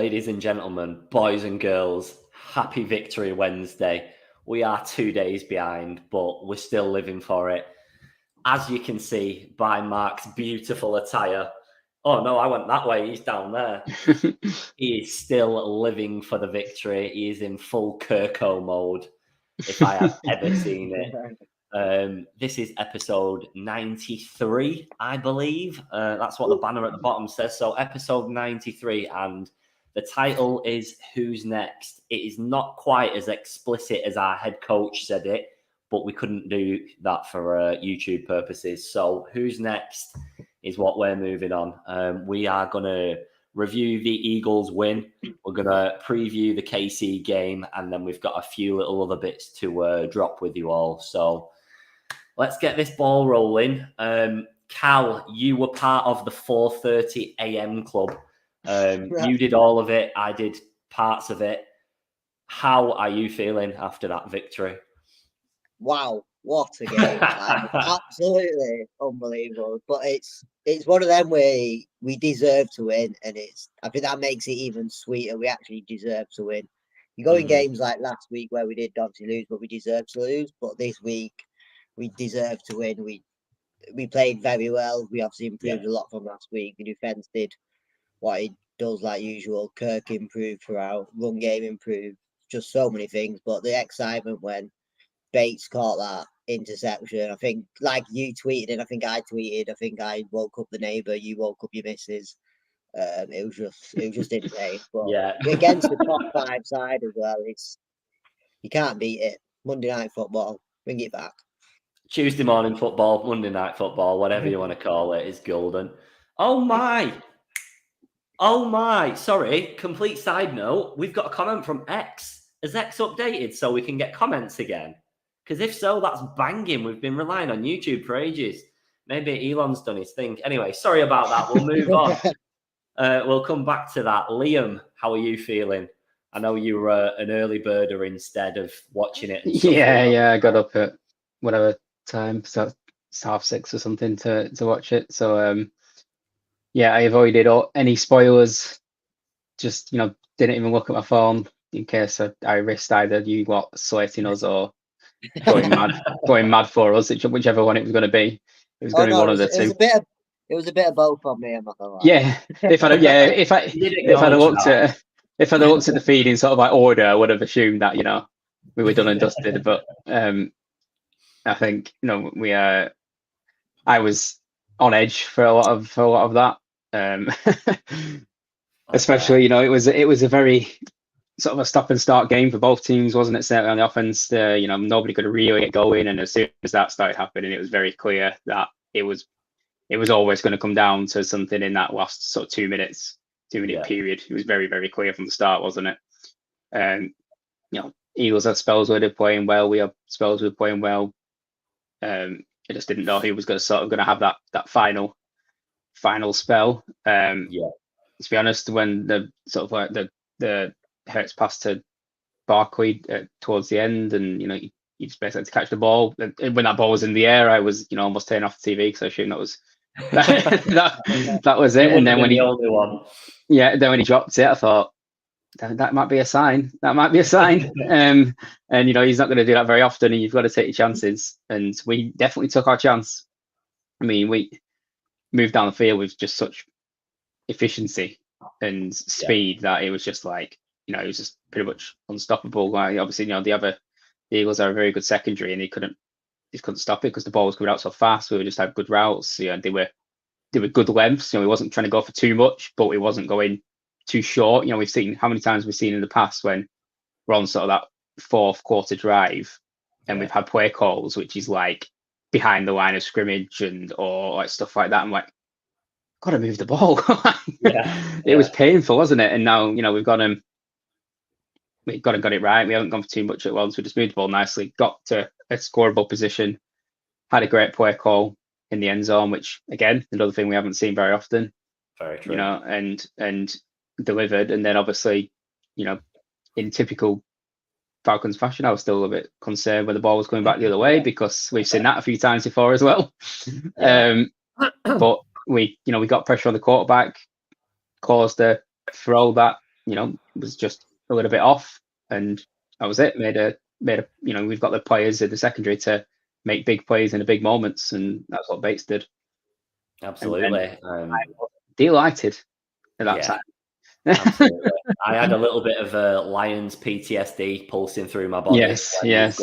ladies and gentlemen, boys and girls, happy Victory Wednesday. We are 2 days behind, but we're still living for it. As you can see by Mark's beautiful attire. Oh no, I went that way. He's down there. He is still living for the victory. He is in full Kirko mode, if I have ever seen it. This is episode 93, I believe. That's what the banner at the bottom says. So episode 93, and the title is Who's Next? It is not quite as explicit as our head coach said it, but we couldn't do that for YouTube purposes. So Who's Next is what we're moving on. We are going to review the Eagles win. We're going to preview the KC game, and then we've got a few little other bits to drop with you all. So let's get this ball rolling. Cal, you were part of the 4:30 a.m. club. You did all of it. I did parts of it. How are you feeling after that victory? Wow, what a game. Absolutely unbelievable. But it's one of them where we deserve to win, and I think that makes it even sweeter. We actually deserve to win. You go in games like last week where we did obviously lose, but we deserve to lose. But this week we deserve to win. We played very well. We obviously improved a lot from last week. The defense did what it does like usual. Kirk improved throughout. Run game improved. Just so many things. But the excitement when Bates caught that interception, I think, like you tweeted, and I think I tweeted, I think I woke up the neighbour, you woke up your missus. It was just insane. But against the top 5 side as well, you can't beat it. Monday Night Football, bring it back. Tuesday morning football, Monday night football, whatever you want to call it, is golden. Oh my! Sorry, complete side note. We've got a comment from X. Has X updated so we can get comments again? Because if so, that's banging. We've been relying on YouTube for ages. Maybe Elon's done his thing. Anyway, sorry about that. We'll move on. We'll come back to that. Liam, how are you feeling? I know you were an early birder instead of watching it. Yeah. I got up at whatever time, so it's 6:30 or something to watch it. So I avoided any spoilers. Just didn't even look at my phone in case I risked either you slating us or going mad for us, whichever one it was going to be. It was going to be one of the two. It was a bit of both on me. I'm not gonna lie. Yeah, if I'd have looked at the feed in sort of like order, I would have assumed that we were done and dusted. But I think I was on edge for a lot of that. Especially it was a very sort of a stop and start game for both teams, wasn't it? Certainly on the offense, nobody could really get going, and as soon as that started happening, it was very clear that it was always going to come down to something in that last sort of 2 minute period. It was very, very clear from the start, wasn't it? Eagles had spells where they're playing well. We have spells where we're playing well. I just didn't know who was going to have that final spell. To be honest, when the sort of like the Hurts pass to Barkley towards the end, and you just basically had to catch the ball. And when that ball was in the air, I was almost turning off the TV because I assumed that was that was it. And then when he dropped it, I thought that might be a sign. That might be a sign. And he's not going to do that very often, and you've got to take your chances. And we definitely took our chance. I mean, we moved down the field with just such efficiency and speed that it was just like it was just pretty much unstoppable. Like, obviously, the Eagles are a very good secondary, and they couldn't stop it because the ball was coming out so fast. We just had good routes. They were good lengths. We wasn't trying to go for too much, but we wasn't going too short. We've seen how many times we've seen in the past when we're on sort of that fourth quarter drive, and we've had play calls which is like behind the line of scrimmage or like stuff like that. I'm like, gotta move the ball. It was painful, wasn't it? And now we've got it right. We haven't gone for too much at once. We just moved the ball nicely, got to a scoreable position, had a great play call in the end zone, which again, another thing we haven't seen very often. Very true. And delivered. And then obviously, in typical Falcons fashion, I was still a bit concerned when the ball was coming back the other way, because we've seen that a few times before as well. But we got pressure on the quarterback, caused a throw that was just a little bit off, and that was it. Made a we've got the players in the secondary to make big plays in the big moments, and that's what Bates did. Absolutely. I was delighted at that time. Absolutely. I had a little bit of a Lions PTSD pulsing through my body. Yes.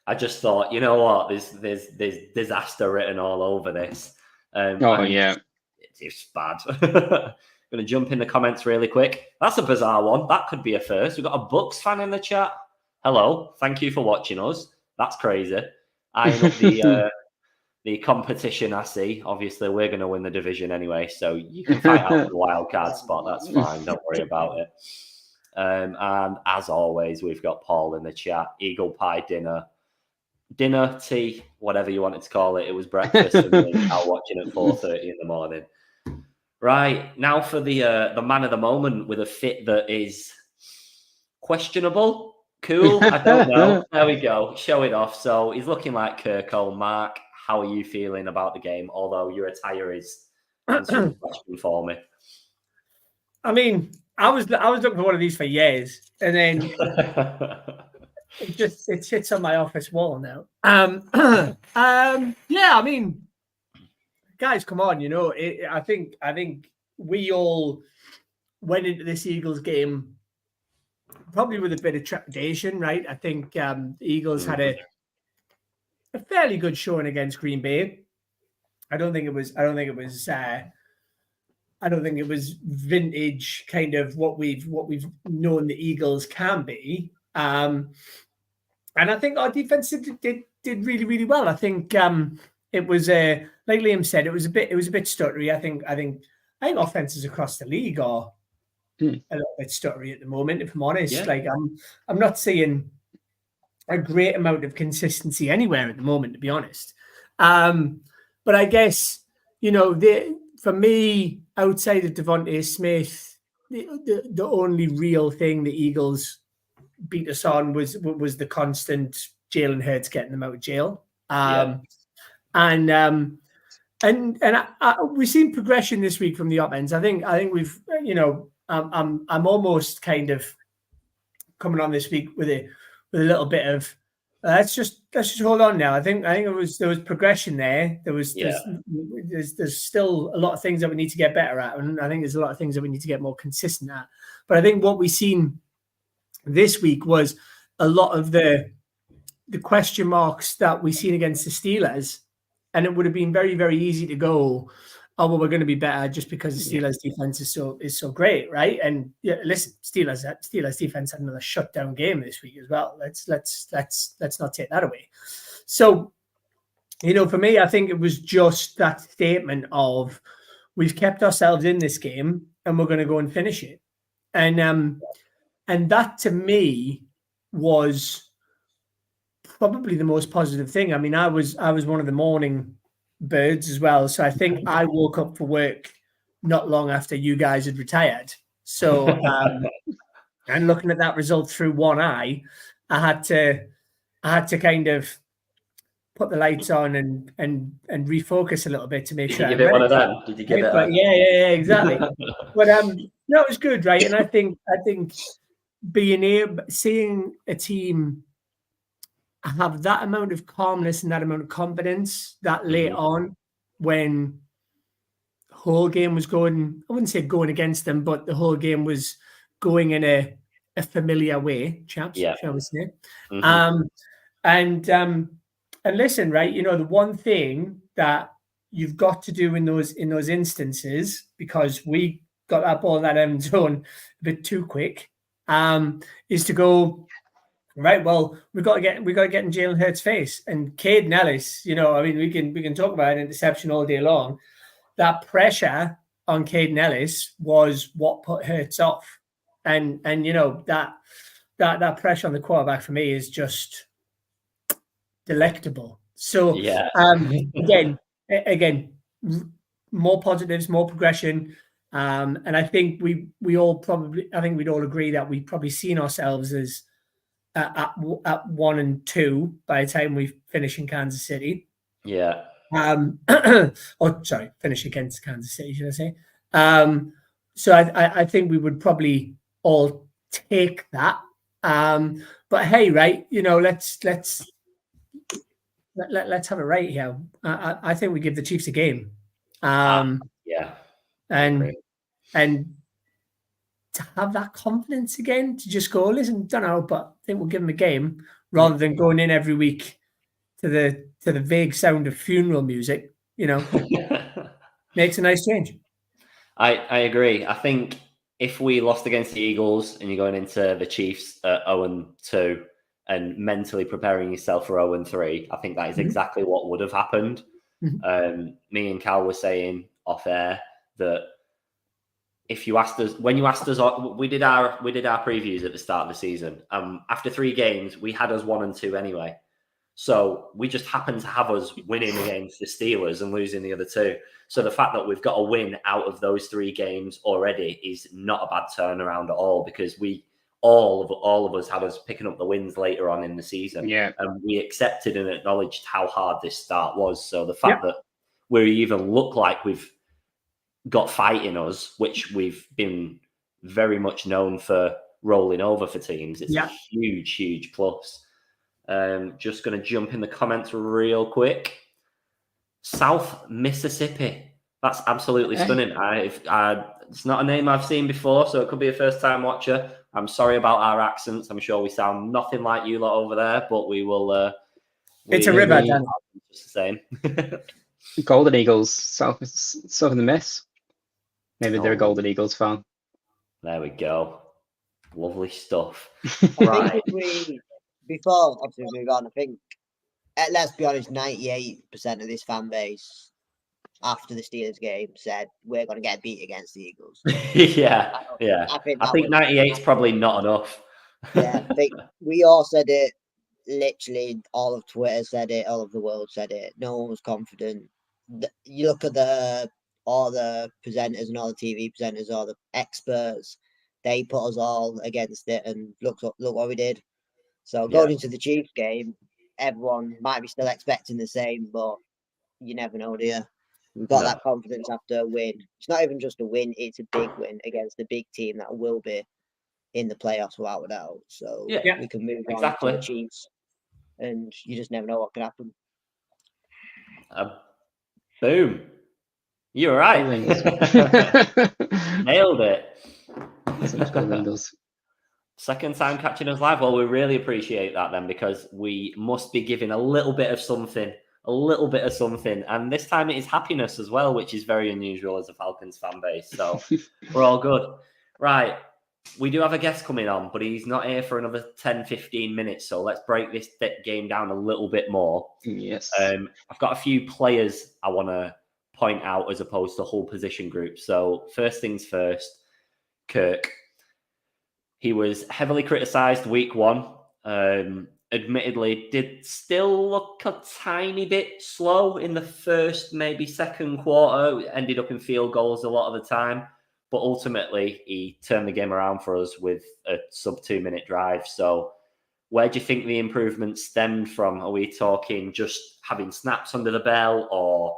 I just thought, you know what, there's disaster written all over this. It's bad. I'm going to jump in the comments really quick. That's a bizarre one. That could be a first. We've got a Bucks fan in the chat. Hello. Thank you for watching us. That's crazy. Eyeing up the competition, I see. Obviously, we're going to win the division anyway, so you can fight out for the wild card spot. That's fine. Don't worry about it. And as always, we've got Paul in the chat. Eagle pie dinner, tea, whatever you wanted to call it. It was breakfast for me. I was watching at 4:30 in the morning. Right, now for the man of the moment with a fit that is questionable. Cool, I don't know. There we go. Show it off. So he's looking like Kirko. Mark, how are you feeling about the game? Although your attire is answering the question for me. I mean, I was looking for one of these for years, and then it sits on my office wall now. Yeah, I mean, guys, come on, I think we all went into this Eagles game probably with a bit of trepidation, right? I think the Eagles had a fairly good showing against Green Bay. I don't think it was vintage kind of what we've known the Eagles can be. And I think our defense did really, really well. I think it was like Liam said, it was a bit stuttery. I think offenses across the league are a little bit stuttery at the moment, if I'm honest. Yeah. Like I'm not seeing a great amount of consistency anywhere at the moment, to be honest. But I guess, for me, outside of Devontae Smith, the only real thing the Eagles beat us on was the constant Jalen Hurts getting them out of jail. And we've seen progression this week from the offense. I think we've, I'm almost kind of coming on this week with a little bit of let's just hold on now. I think there was progression there. There's still a lot of things that we need to get better at, and I think there's a lot of things that we need to get more consistent at. But I think what we've seen this week was a lot of the question marks that we've seen against the Steelers, and it would have been very, very easy to go, oh well, we're going to be better just because the Steelers defense is so great, right? And listen, Steelers defense had another shutdown game this week as well. Let's not take that away. So, for me, I think it was just that statement of we've kept ourselves in this game and we're going to go and finish it, and that to me was probably the most positive thing. I mean, I was one of the morning birds as well, so I think I woke up for work not long after you guys had retired. So and looking at that result through one eye, I had to kind of put the lights on and refocus a little bit to make sure. Did you get one of them? Did you give it? Yeah, exactly. But no, it was good, right? And I think seeing a team have that amount of calmness and that amount of confidence that late on, when the whole game was going, I wouldn't say going against them, but the whole game was going in a familiar way, chaps, shall we say. And listen, right, the one thing that you've got to do in those instances, because we got that ball in that end zone a bit too quick, is to go, right, well, we got to get in Jalen Hurts' face. And Caden Ellis, we can talk about an interception all day long. That pressure on Caden Ellis was what put Hurts off. And that pressure on the quarterback for me is just delectable. So again, more positives, more progression. And I think we'd all agree that we've probably seen ourselves as at 1-2 by the time we finish in Kansas City. Yeah. Finish against Kansas City, should I say? So I think we would probably all take that. But hey, right, let's have it right here. I think we give the Chiefs a game. Yeah, and to have that confidence again, to just go, listen, don't know, but I think we'll give them a game rather than going in every week to the vague sound of funeral music. Makes a nice change. I agree. I think if we lost against the Eagles and you're going into the Chiefs at 0-2 and mentally preparing yourself for 0-3, I think that is exactly what would have happened. Me and Cal were saying off air that if you asked us, when you asked us, we did our previews at the start of the season. After 3 games, we had us 1-2 anyway. So we just happened to have us winning against the Steelers and losing the other 2. So the fact that we've got a win out of those 3 games already is not a bad turnaround at all, because we all of us had us picking up the wins later on in the season. Yeah. And we accepted and acknowledged how hard this start was. So the fact that we even look like we've got fight in us, which we've been very much known for rolling over for teams, it's a huge, huge plus. Just going to jump in the comments real quick. South Mississippi. That's absolutely stunning. It's not a name I've seen before, so it could be a first-time watcher. I'm sorry about our accents. I'm sure we sound nothing like you lot over there, but we will... it's a river, Dan. Just the same. Golden Eagles, south of the Miss. Maybe they're a Golden Eagles fan. There we go. Lovely stuff. Right. Before obviously we move on, I think, let's be honest, 98% of this fan base after the Steelers game said we're going to get beat against the Eagles. Yeah. I think 98 is probably not enough. Yeah, I think we all said it. Literally, all of Twitter said it. All of the world said it. No one was confident. You look at all the presenters and all the TV presenters, all the experts. They put us all against it, and look what we did. So going into the Chiefs game, everyone might be still expecting the same, but you never know, do you? We've got that confidence after a win. It's not even just a win; it's a big win against a big team that will be in the playoffs without a doubt. So we can move on to the Chiefs, and you just never know what could happen. Boom! You're right. Nailed it. Second time catching us live. Well, we really appreciate that then, because we must be giving a little bit of something. And this time it is happiness as well, which is very unusual as a Falcons fan base. So we're all good. Right. We do have a guest coming on, but he's not here for another 10, 15 minutes. So let's break this game down a little bit more. Yes. I've got a few players I want to point out as opposed to whole position groups. So first things first, Kirk. He was heavily criticised week 1. Admittedly, did still look a tiny bit slow in the first, maybe second quarter. Ended up in field goals a lot of the time. But ultimately, he turned the game around for us with a sub-2-minute drive. So where do you think the improvement stemmed from? Are we talking just having snaps under the belt or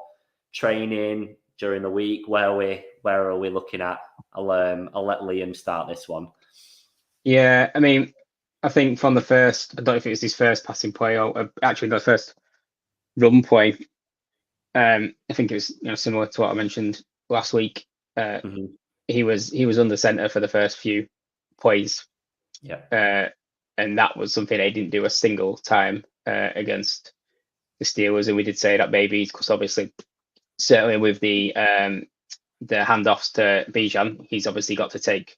training during the week? Where are we looking at? I'll let Liam start this one. Yeah, I mean, I think from the first, I don't know if it was his first passing play or actually the first run play. I think it was similar to what I mentioned last week. He was under center for the first few plays. Yeah. And that was something they didn't do a single time against the Steelers. And we did say that maybe because obviously, certainly with the handoffs to Bijan, he's obviously got to take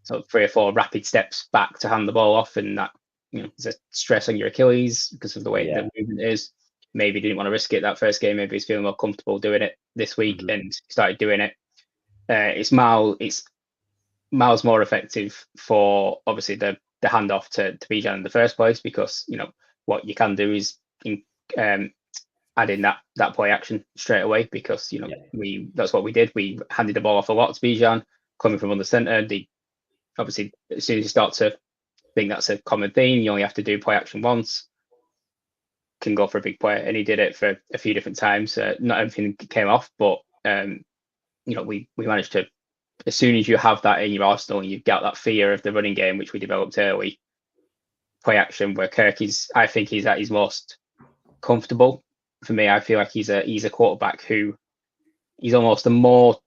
sort of 3 or 4 rapid steps back to hand the ball off, and that there's a stress on your Achilles because of the way the movement is. Maybe didn't want to risk it that first game. Maybe he's feeling more comfortable doing it this week and started doing it. It's miles more effective for obviously the handoff to Bijan in the first place, because what you can do is add in that play action straight away, because that's what we did. We handed the ball off a lot to Bijan coming from under center. Obviously, as soon as you start to think that's a common theme, you only have to do play action once, can go for a big play, and he did it for a few different times. Not everything came off, but we managed to as soon as you have that in your arsenal, and you've got that fear of the running game, which we developed early, play action, where Kirk I think he's at his most comfortable. For me, I feel like he's a quarterback who he's almost the more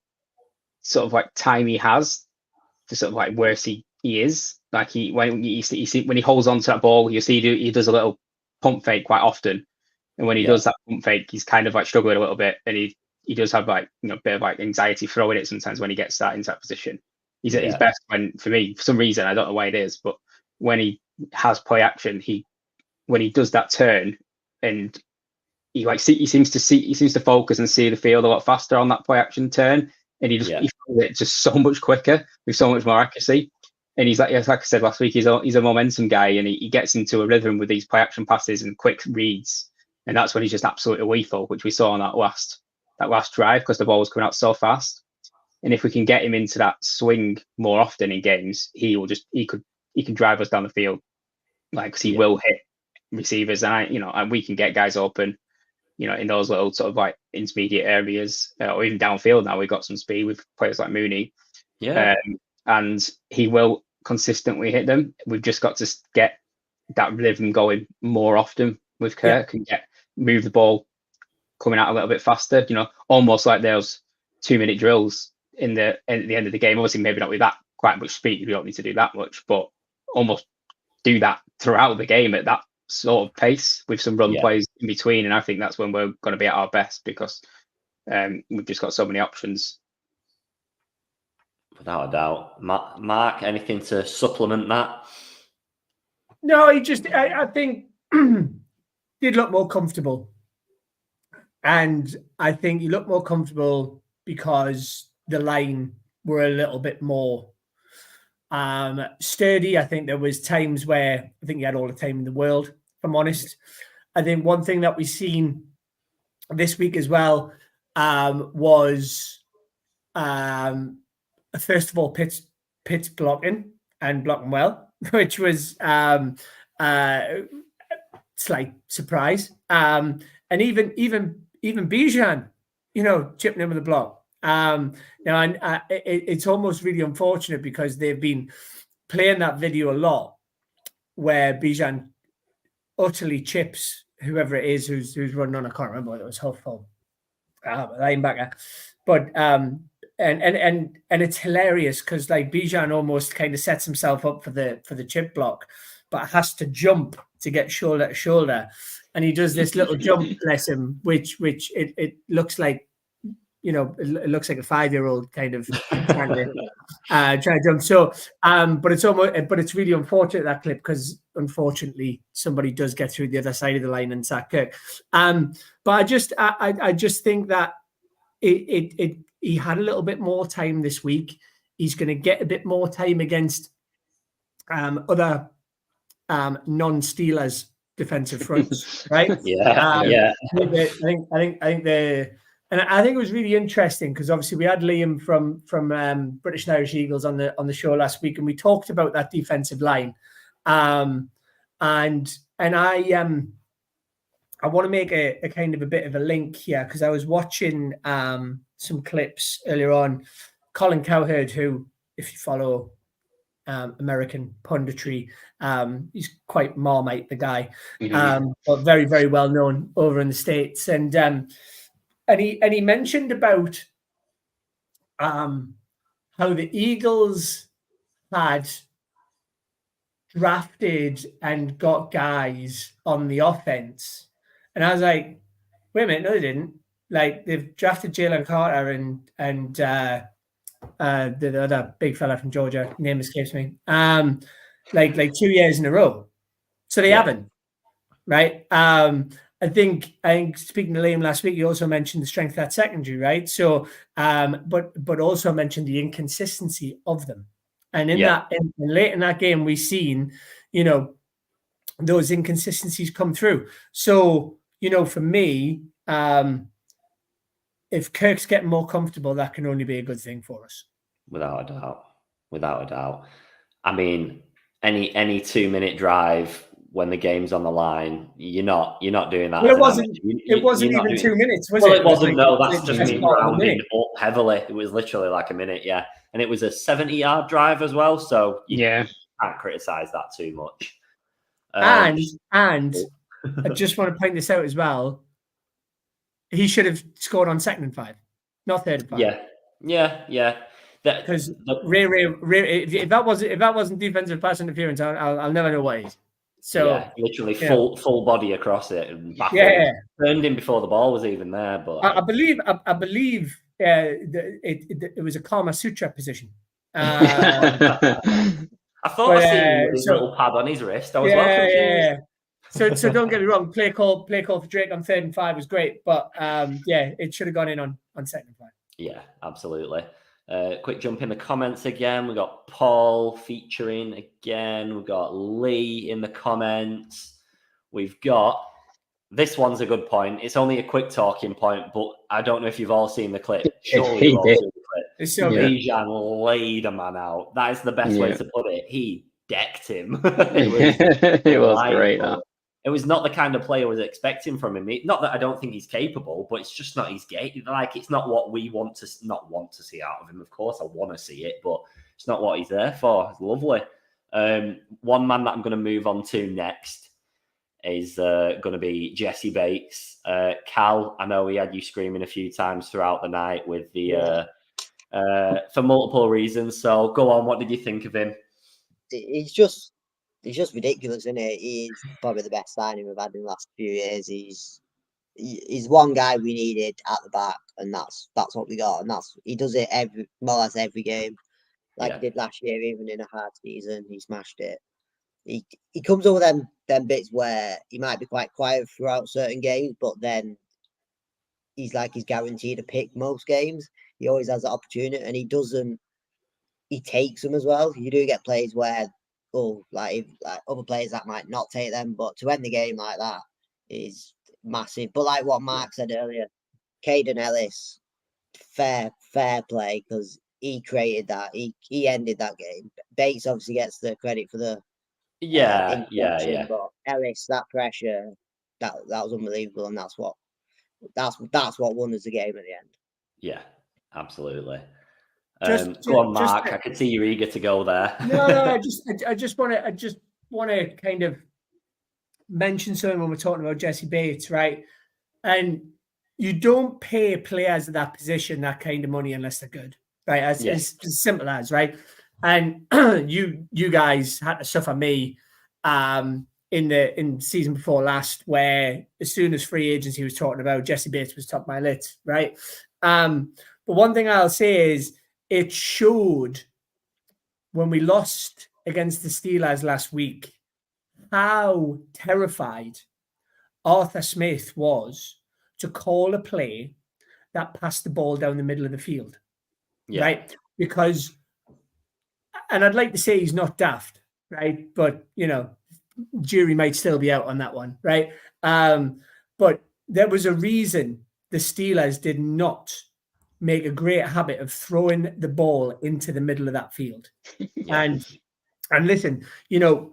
sort of like time he has, the sort of like worse he is. Like when he holds on to that ball, you see he does a little pump fake quite often, and when he does that pump fake, he's kind of like struggling a little bit, and he does have like a bit of like anxiety throwing it sometimes when he gets that into that position. He's at his best when, for me, for some reason I don't know why it is, but when he has play action, when he does that turn, and he seems to focus and see the field a lot faster on that play action turn, and he throws it just so much quicker with so much more accuracy. And he's like I said last week, he's a momentum guy, and he gets into a rhythm with these play action passes and quick reads, and that's when he's just absolutely lethal, which we saw on that last drive because the ball was coming out so fast. And if we can get him into that swing more often in games, he can drive us down the field, like, because he will hit receivers, and we can get guys open, in those little sort of like intermediate areas, or even downfield. Now we've got some speed with players like Mooney, and he will consistently hit them. We've just got to get that rhythm going more often with Kirk and move the ball coming out a little bit faster, almost like those 2-minute drills at the end of the game. Obviously, maybe not with that quite much speed. We don't need to do that much, but almost do that throughout the game at that sort of pace with some run plays in between. And I think that's when we're going to be at our best, because we've just got so many options. Without a doubt. Mark, anything to supplement that? No, I think did look more comfortable. And I think he looked more comfortable because the line were a little bit more sturdy. I think there was times where I think he had all the time in the world, if I'm honest. I think one thing that we've seen this week as well was first of all Pitt's blocking and blocking well, which was slight surprise. And even Bijan, chipping in with the block. Now, it's almost really unfortunate because they've been playing that video a lot where Bijan utterly chips whoever it is who's running on. I can't remember whether it was Huffle, linebacker, but and it's hilarious because like Bijan almost kind of sets himself up for the chip block, but has to jump to get shoulder to shoulder, and he does this little jump, bless him, which it looks like, it looks like a 5-year-old kind of trying to jump. So, but it's really unfortunate, that clip, because unfortunately somebody does get through the other side of the line and sack Kirk. But I just think that he had a little bit more time this week. He's going to get a bit more time against other non-Steelers defensive fronts, right? I think it was really interesting because obviously we had Liam from British and Irish Eagles on the show last week, and we talked about that defensive line. And I want to make a kind of a bit of a link here because I was watching some clips earlier on. Colin Cowherd, who, if you follow American punditry, he's quite Marmite, the guy, but very, very well known over in the States. And he mentioned about how the Eagles had drafted and got guys on the offense. And I was like, wait a minute, no, they didn't. Like, they've drafted Jalen Carter and the other big fella from Georgia, name escapes me, like 2 years in a row. So they haven't, right? I think speaking to Liam last week, you also mentioned the strength of that secondary, right? So, but also mentioned the inconsistency of them. And late in that game, we've seen, those inconsistencies come through. So, for me, if Kirk's getting more comfortable, that can only be a good thing for us. Without a doubt. I mean, any 2-minute drive when the game's on the line. You're not doing that. Well, as it wasn't. It wasn't you're not even doing, 2 minutes, was well, it? it wasn't. Like, No, that's just me rounding minute. up heavily. It was literally like a minute, yeah. And it was a 70-yard drive as well, so you can't criticize that too much. And I just want to point this out as well. He should have scored on 2nd and 5, not 3rd and 5. Yeah. Because if that wasn't defensive pass interference, I'll never know what is. So yeah, literally full body across it and back. Turned him before the ball was even there. But I believe it was a Kama Sutra position. I thought I seen his little pad on his wrist. I was confused. So don't get me wrong. Play call for Drake on 3rd and 5 was great, but it should have gone in on 2nd and 5. Yeah, absolutely. Quick jump in the comments again. We got Paul featuring again. We've got Lee in the comments. We've got this one's a good point. It's only a quick talking point, but I don't know if you've all seen the clip. Surely you've all seen the clip. It's so Bijan laid a man out. That is the best way to put it. He decked him. It was great. It was not the kind of player I was expecting from him. Not that I don't think he's capable, but it's just not his game. Like, it's not what we want to see out of him. Of course, I want to see it, but it's not what he's there for. It's lovely. One man that I'm going to move on to next is going to be Jesse Bates. Cal, I know we had you screaming a few times throughout the night with the for multiple reasons. So go on. What did you think of him? He's just ridiculous, isn't it? He's probably the best signing we've had in the last few years. He's one guy we needed at the back, and that's what we got. And he does it more or less every game, like he did last year, even in a hard season. He smashed it. He comes over them bits where he might be quite quiet throughout certain games, but then he's guaranteed to pick most games. He always has that opportunity, and he doesn't. He takes them as well. You do get plays where, like other players that might not take them, but to end the game like that is massive. But like what Mark said earlier, Caden Ellis, fair play, because he created that. He ended that game. Bates obviously gets the credit for the But Ellis, that pressure, that was unbelievable, and that's what won us the game at the end. Yeah, absolutely. Go on, Mark. I can see you're eager to go there. No. I just want to kind of mention something when we're talking about Jesse Bates, right? And you don't pay players at that position that kind of money unless they're good, right? As simple as, right? And you guys had to suffer me in season before last, where as soon as free agency was talking about, Jesse Bates was top of my list, right? But one thing I'll say is, it showed when we lost against the Steelers last week how terrified Arthur Smith was to call a play that passed the ball down the middle of the field, right? Because, and I'd like to say he's not daft, right? But, jury might still be out on that one, right? But there was a reason the Steelers did not make a great habit of throwing the ball into the middle of that field. And listen, the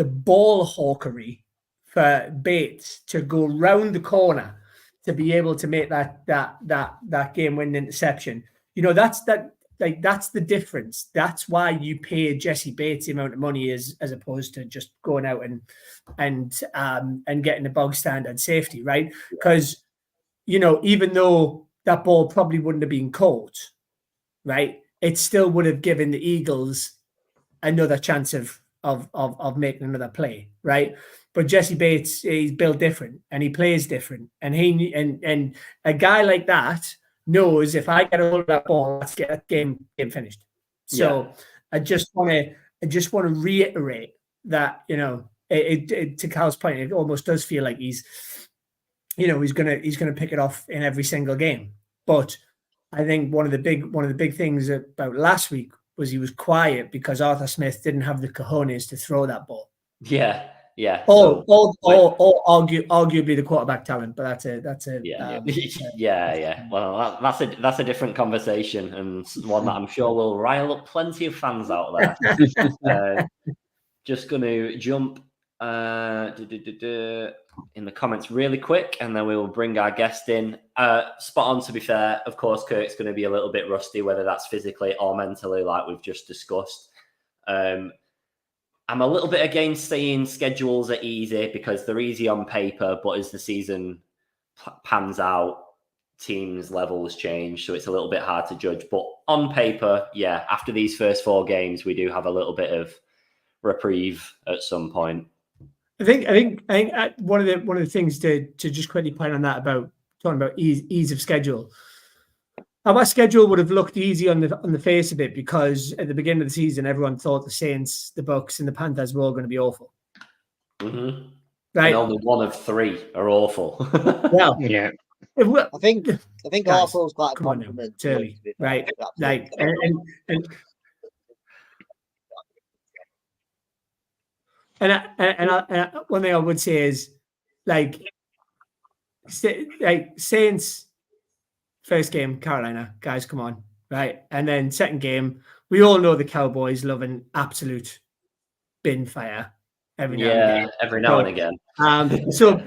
ball hawkery for Bates to go round the corner to be able to make that game-winning interception, that's the difference. That's why you pay Jesse Bates the amount of money as opposed to just going out and getting a bog standard safety, right? Because even though that ball probably wouldn't have been caught, right, it still would have given the Eagles another chance of making another play, right? But Jesse Bates, he's built different and he plays different, and and a guy like that knows, if I get a hold of that ball, let's get that game finished. So I just want to reiterate that, to Cal's point, it almost does feel like he's gonna pick it off in every single game. But I think one of the big things about last week was he was quiet because Arthur Smith didn't have the cojones to throw that ball. Yeah. Or arguably the quarterback talent, but that's a Well, that's a different conversation, and one that I'm sure will rile up plenty of fans out there. just going to jump in the comments really quick, and then we will bring our guest in. Spot on, to be fair. Of course, Kirk's going to be a little bit rusty, whether that's physically or mentally, like we've just discussed. I'm a little bit against saying schedules are easy because they're easy on paper, but as the season pans out, teams' levels change, so it's a little bit hard to judge. But on paper, yeah, after these first 4 games, we do have a little bit of reprieve at some point. I think one of the things to just quickly point on that about talking about ease of schedule. Our schedule would have looked easy on the face of it because at the beginning of the season, everyone thought the Saints, the Bucks, and the Panthers were all going to be awful. Mm-hmm. Right? And only 1 of 3 are awful. Well, yeah. I think guys, awful is quite a come on compliment. now, Turley, right? Like, and one thing I would say is, like Saints first game, Carolina, guys, come on, right? And then second game, we all know the Cowboys love an absolute bin fire every now and again. So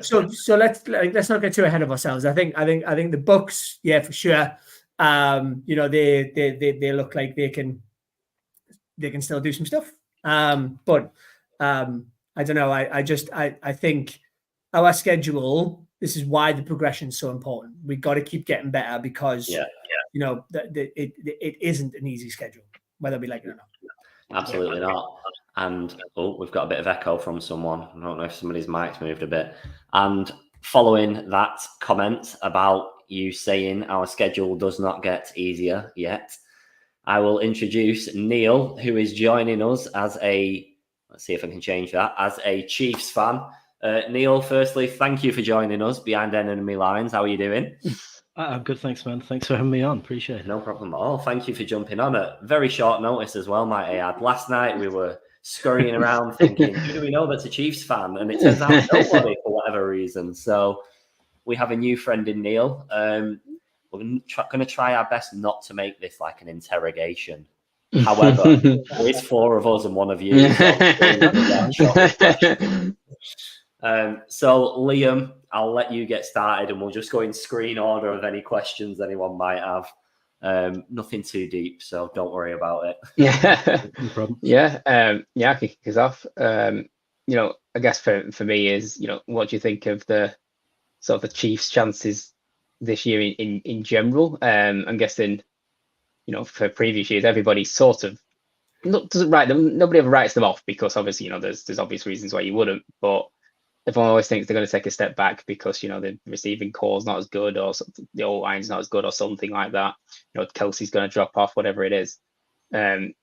let's not get too ahead of ourselves. I think the Bucks, yeah, for sure. They look like they can still do some stuff. But I don't know. I think our schedule. This is why the progression is so important. We got to keep getting better because it isn't an easy schedule, whether we like it or not. Absolutely not. And we've got a bit of echo from someone. I don't know if somebody's mic's moved a bit. And following that comment about you saying our schedule does not get easier yet, I will introduce Neil, who is joining us as let's see if I can change that, as a Cheifs fan. Neil, firstly, thank you for joining us behind enemy lines. How are you doing? I'm good, thanks, man. Thanks for having me on. Appreciate it. No problem at all. Thank you for jumping on at very short notice as well, might I add. Last night we were scurrying around thinking, who do we know that's a Chiefs fan? And it turns out nobody for whatever reason. So we have a new friend in Neil. We're going to try our best not to make this like an interrogation. However, there's 4 of us and 1 of you. So Liam, I'll let you get started and we'll just go in screen order of any questions anyone might have. Nothing too deep, so don't worry about it. Yeah, no problem. Yeah, I can kick us off. I guess for me is, what do you think of the sort of the Chiefs' chances this year in general? I'm guessing, for previous years, everybody sort of doesn't write them. Nobody ever writes them off because obviously, there's obvious reasons why you wouldn't, but everyone always thinks they're going to take a step back because, the receiving core is not as good or the old line's not as good or something like that. Kelsey's going to drop off, whatever it is. What do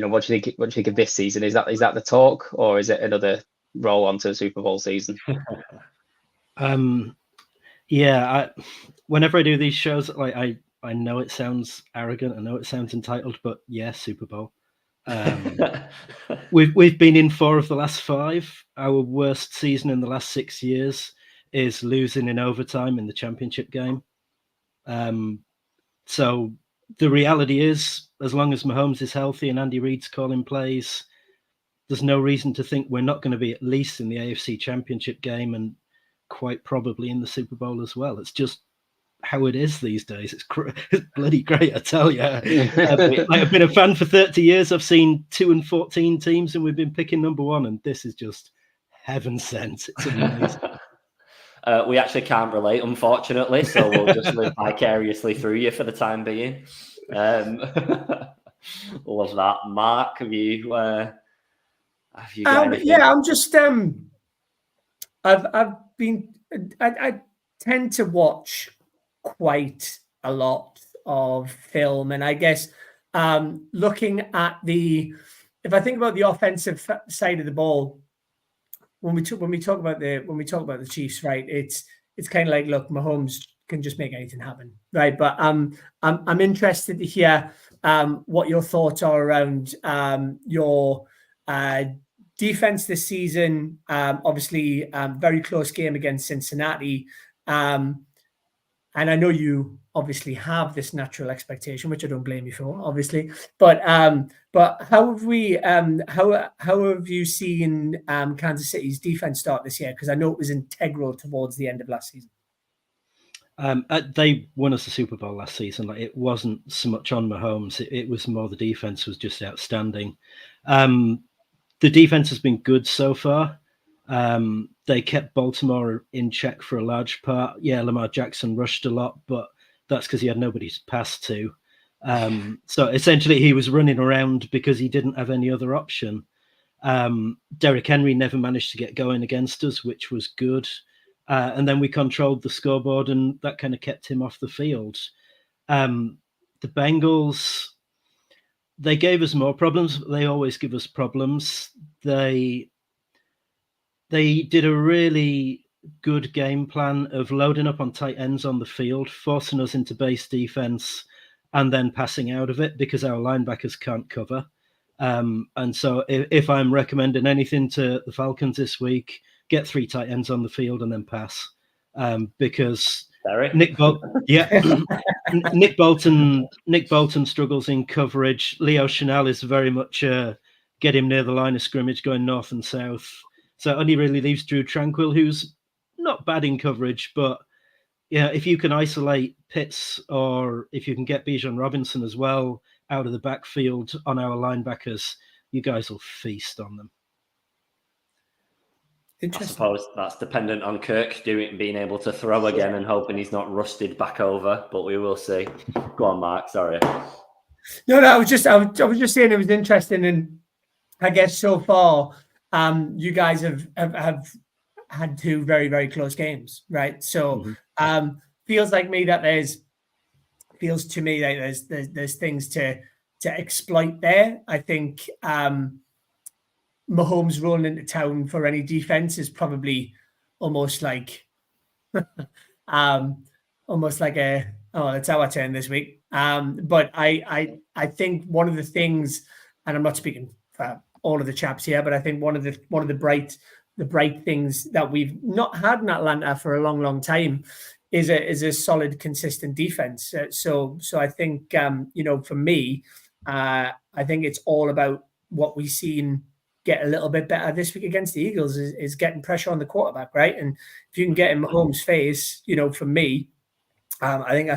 you think? What do you think of this season? Is that the talk, or is it another roll onto the Super Bowl season? Whenever I do these shows, like I know it sounds arrogant, I know it sounds entitled, but yeah, Super Bowl. We've been in 4 of the last 5. Our worst season in the last 6 years is losing in overtime in the championship game. So the reality is, as long as Mahomes is healthy and Andy Reid's calling plays, there's no reason to think we're not going to be at least in the AFC Championship game and quite probably in the Super Bowl as well. It's just how it is these days. It's bloody great, I tell you. I've been a fan for 30 years. I've seen 2 and 14 teams, and we've been picking number 1, and this is just heaven sent. It's amazing. We actually can't relate, unfortunately, so we'll just live vicariously through you for the time being. Love that. Mark, have you got anything? Yeah, I'm just I tend to watch quite a lot of film, and I guess looking at if I think about the offensive side of the ball, when we talk about the Chiefs, right? It's kind of like, look, Mahomes can just make anything happen, right? But I'm interested to hear what your thoughts are around your defense this season. Obviously, very close game against Cincinnati. and I know you obviously have this natural expectation, which I don't blame you for, obviously. But how have we? How have you seen Kansas City's defense start this year? Because I know it was integral towards the end of last season. They won us the Super Bowl last season. Like, it wasn't so much on Mahomes; it was more the defense was just outstanding. The defense has been good so far. They kept Baltimore in check for a large part. Yeah, Lamar Jackson rushed a lot, but that's because he had nobody to pass to. So essentially, he was running around because he didn't have any other option. Derrick Henry never managed to get going against us, which was good. And then we controlled the scoreboard, and that kind of kept him off the field. The Bengals, they gave us more problems. They always give us problems. They did a really good game plan of loading up on tight ends on the field, forcing us into base defense, and then passing out of it because our linebackers can't cover. And so if I'm recommending anything to the Falcons this week, get 3 tight ends on the field and then pass. Because Nick Bolton struggles in coverage. Leo Chanel is very much get him near the line of scrimmage going north and south. So it only really leaves Drew Tranquill, who's not bad in coverage, but yeah, if you can isolate Pitts or if you can get Bijan Robinson as well out of the backfield on our linebackers, you guys will feast on them. I suppose that's dependent on Kirk being able to throw again and hoping he's not rusted back over, but we will see. Go on, Mark. Sorry. No, I was just saying it was interesting, and I guess so far, you guys have had 2 very, very close games, right? So feels to me like there's things to exploit there. I think Mahomes rolling into town for any defense is probably almost like it's our turn this week. But I think one of the things, and I'm not speaking for all of the chaps here, but I think one of the bright things that we've not had in Atlanta for a long, long time is a solid, consistent defense. So I think for me, I think it's all about what we've seen get a little bit better this week against the Eagles is getting pressure on the quarterback, right? And if you can get in Mahomes' face, for me, I think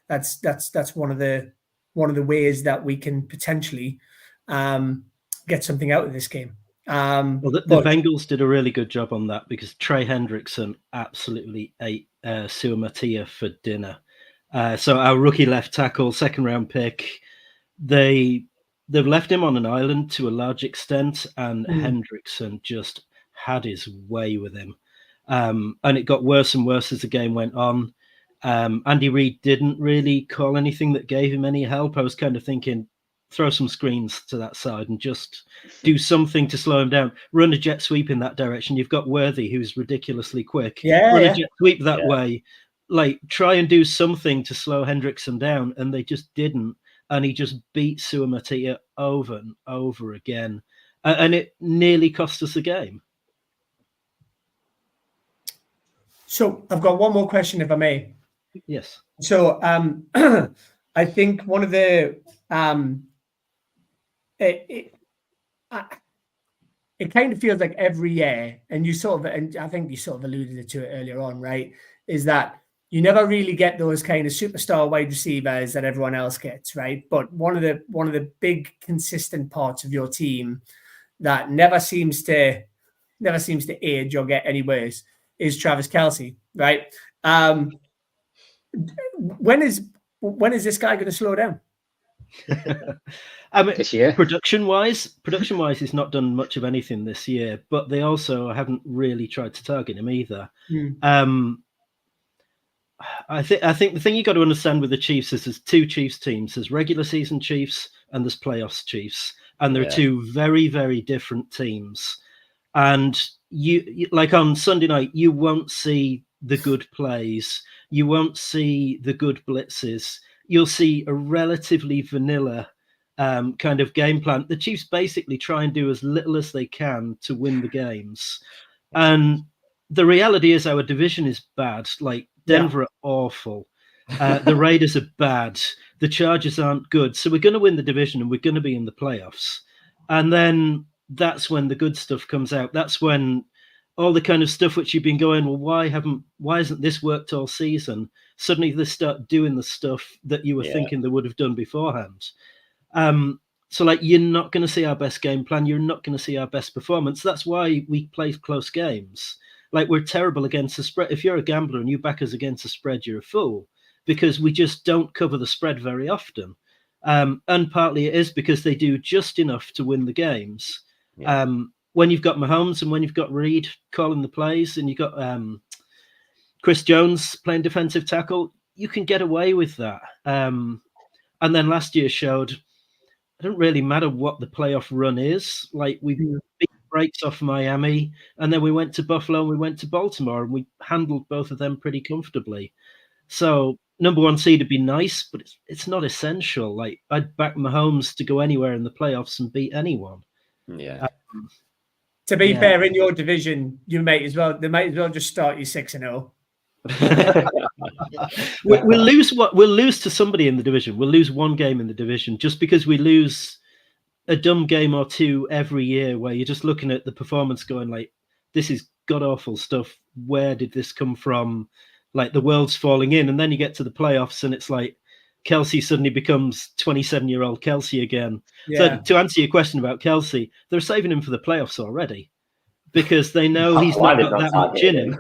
that's one of the ways that we can potentially get something out of this game. Well, the Bengals did a really good job on that because Trey Hendrickson absolutely ate Sua Matia for dinner. So our rookie left tackle, 2nd round pick, they've left him on an island to a large extent, and Hendrickson just had his way with him. And it got worse and worse as the game went on. Andy Reid didn't really call anything that gave him any help. I was kind of thinking, throw some screens to that side and just do something to slow him down. Run a jet sweep in that direction. You've got Worthy, who's ridiculously quick. Run a jet sweep that way. Like, try and do something to slow Hendrickson down, and they just didn't. And he just beat Sua Matia over and over again. And it nearly cost us the game. So I've got one more question, if I may. Yes. So I think one of the it kind of feels like every year, and I think you sort of alluded to it earlier on, right? Is that you never really get those kind of superstar wide receivers that everyone else gets, right? But one of the big consistent parts of your team that never seems to age or get any worse is Travis Kelce, right? When is this guy going to slow down? I mean, this year, production-wise, he's not done much of anything this year, but they also haven't really tried to target him either. I think the thing you got to understand with the Chiefs is there's 2 Chiefs teams. There's regular season Chiefs and there's playoffs Chiefs, and there are 2 very, very different teams. And you like on Sunday night, you won't see the good plays, you won't see the good blitzes. You'll see a relatively vanilla kind of game plan. The Chiefs basically try and do as little as they can to win the games. And the reality is our division is bad. Like, Denver are awful. The Raiders are bad. The Chargers aren't good. So we're going to win the division and we're going to be in the playoffs. And then that's when the good stuff comes out. That's when all the kind of stuff which you've been going, well, why hasn't this worked all season? Suddenly they start doing the stuff that you were thinking they would have done beforehand. So like, you're not going to see our best game plan. You're not going to see our best performance. That's why we play close games. Like, we're terrible against the spread. If you're a gambler and you back us against the spread, you're a fool, because we just don't cover the spread very often. And partly it is because they do just enough to win the games. Yeah. When you've got Mahomes and when you've got Reed calling the plays and you've got Chris Jones playing defensive tackle, you can get away with that. And then last year showed it doesn't really matter what the playoff run is. Like, we beat breaks off Miami, and then we went to Buffalo and we went to Baltimore, and we handled both of them pretty comfortably. So number one seed would be nice, but it's not essential. Like, I'd back Mahomes to go anywhere in the playoffs and beat anyone. Yeah. To be fair, in your division, they might as well just start you 6-0. We'll lose to somebody in the division. We'll lose one game in the division just because we lose a dumb game or two every year where you're just looking at the performance going like, this is god awful stuff. Where did this come from? Like, the world's falling in. And then you get to the playoffs and it's like Kelsey suddenly becomes 27-year-old Kelsey again. Yeah. So to answer your question about Kelsey, they're saving him for the playoffs already because they know he's not got that much in him.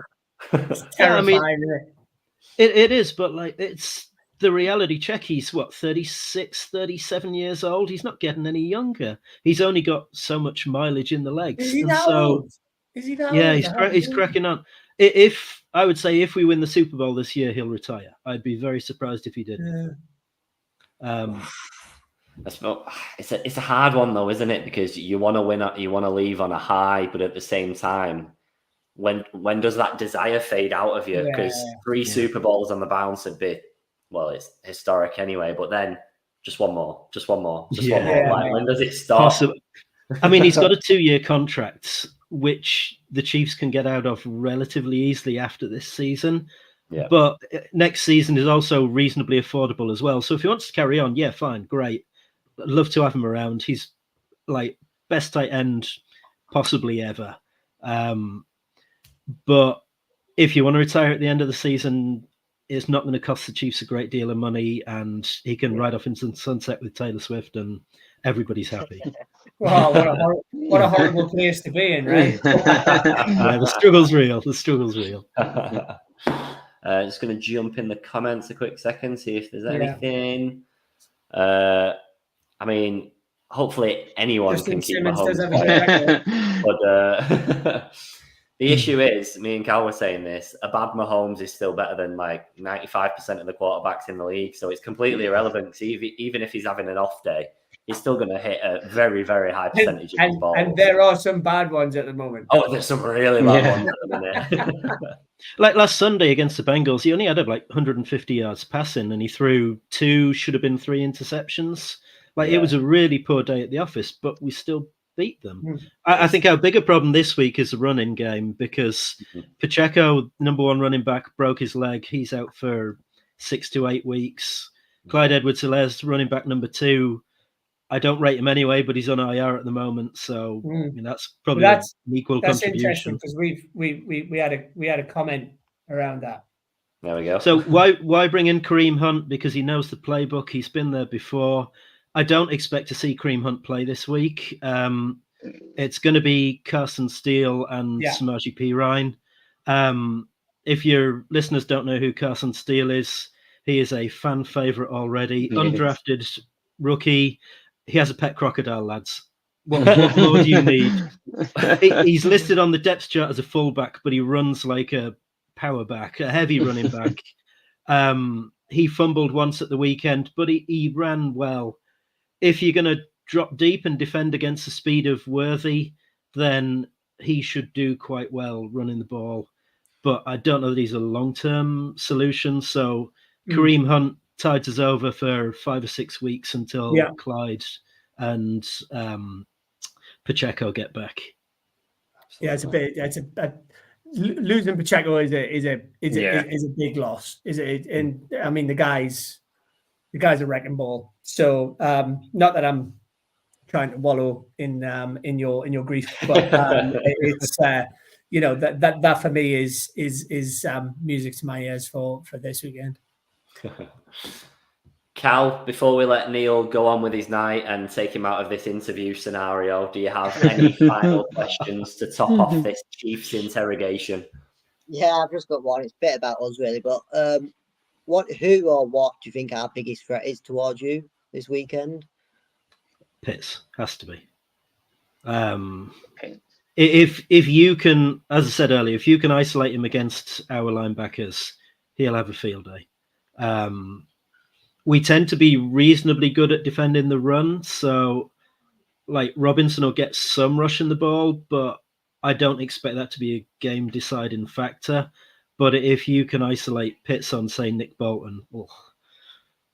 It's terrifying. I mean, it is, but like, it's the reality check. He's 36, 37 years old. He's not getting any younger. He's only got so much mileage in the legs. Is he that old? Is he that old? He's cracking on. If I would say if we win the Super Bowl this year, he'll retire. I'd be very surprised if he did. Yeah. It's a hard one though, isn't it? Because you want to win, you want to leave on a high, but at the same time, when does that desire fade out of you? Because 3 Super Bowls on the bounce would be, well, it's historic anyway. But then just one more. Like, when does it stop? Possibly. I mean, he's got a 2-year contract, which the Chiefs can get out of relatively easily after this season. Yeah. But next season is also reasonably affordable as well. So if he wants to carry on, yeah, fine, great. I'd love to have him around. He's like best tight end possibly ever. But if you want to retire at the end of the season, it's not going to cost the Chiefs a great deal of money, and he can ride off into the sunset with Taylor Swift, and everybody's happy. Wow, what a horrible place to be in, right? Yeah, the struggle's real. Just going to jump in the comments a quick second, see if there's anything. I mean, hopefully anyone Justin can keep Mahomes. But the issue is, me and Cal were saying this, a bad Mahomes is still better than like 95% of the quarterbacks in the league. So it's completely irrelevant. So even if he's having an off day, he's still going to hit a very, very high percentage of the ball. And there are some bad ones at the moment. Oh, there's some really bad ones at the minute. Like last Sunday against the Bengals, he only had like 150 yards passing, and he threw 2, should have been 3 interceptions. Like, it was a really poor day at the office, but we still beat them. I think our bigger problem this week is the running game, because Pacheco, number 1 running back, broke his leg. He's out for 6 to 8 weeks. Clyde Edwards-Helaire, running back number 2, I don't rate him anyway, but he's on IR at the moment, so I mean, that's probably an equal contribution. That's interesting, because we had a comment around that. There we go. So why bring in Kareem Hunt? Because he knows the playbook. He's been there before. I don't expect to see Kareem Hunt play this week. It's going to be Carson Steele and Samaje Perine. If your listeners don't know who Carson Steele is, he is a fan favorite already. Undrafted rookie. He has a pet crocodile, lads. What more do you need? He's listed on the depth chart as a fullback, but he runs like a power back, a heavy running back. He fumbled once at the weekend, but he ran well. If you're going to drop deep and defend against the speed of Worthy, then he should do quite well running the ball. But I don't know that he's a long-term solution. So Kareem Hunt tides us over for 5 or 6 weeks until Clyde and Pacheco get back. Yeah, losing Pacheco is a big loss. And I mean the guy's a wrecking ball. So not that I'm trying to wallow in your grief, but it's that for me is music to my ears for this weekend. Cal, before we let Neil go on with his night and take him out of this interview scenario, do you have any final questions to top off this Cheifs interrogation? Yeah, I've just got one. It's a bit about us, really. But who or what do you think our biggest threat is towards you this weekend? Pitts has to be. If you can, as I said earlier, if you can isolate him against our linebackers, he'll have a field day. We tend to be reasonably good at defending the run, so like Robinson will get some rushing the ball, but I don't expect that to be a game deciding factor. But if you can isolate Pitts on, say, Nick Bolton,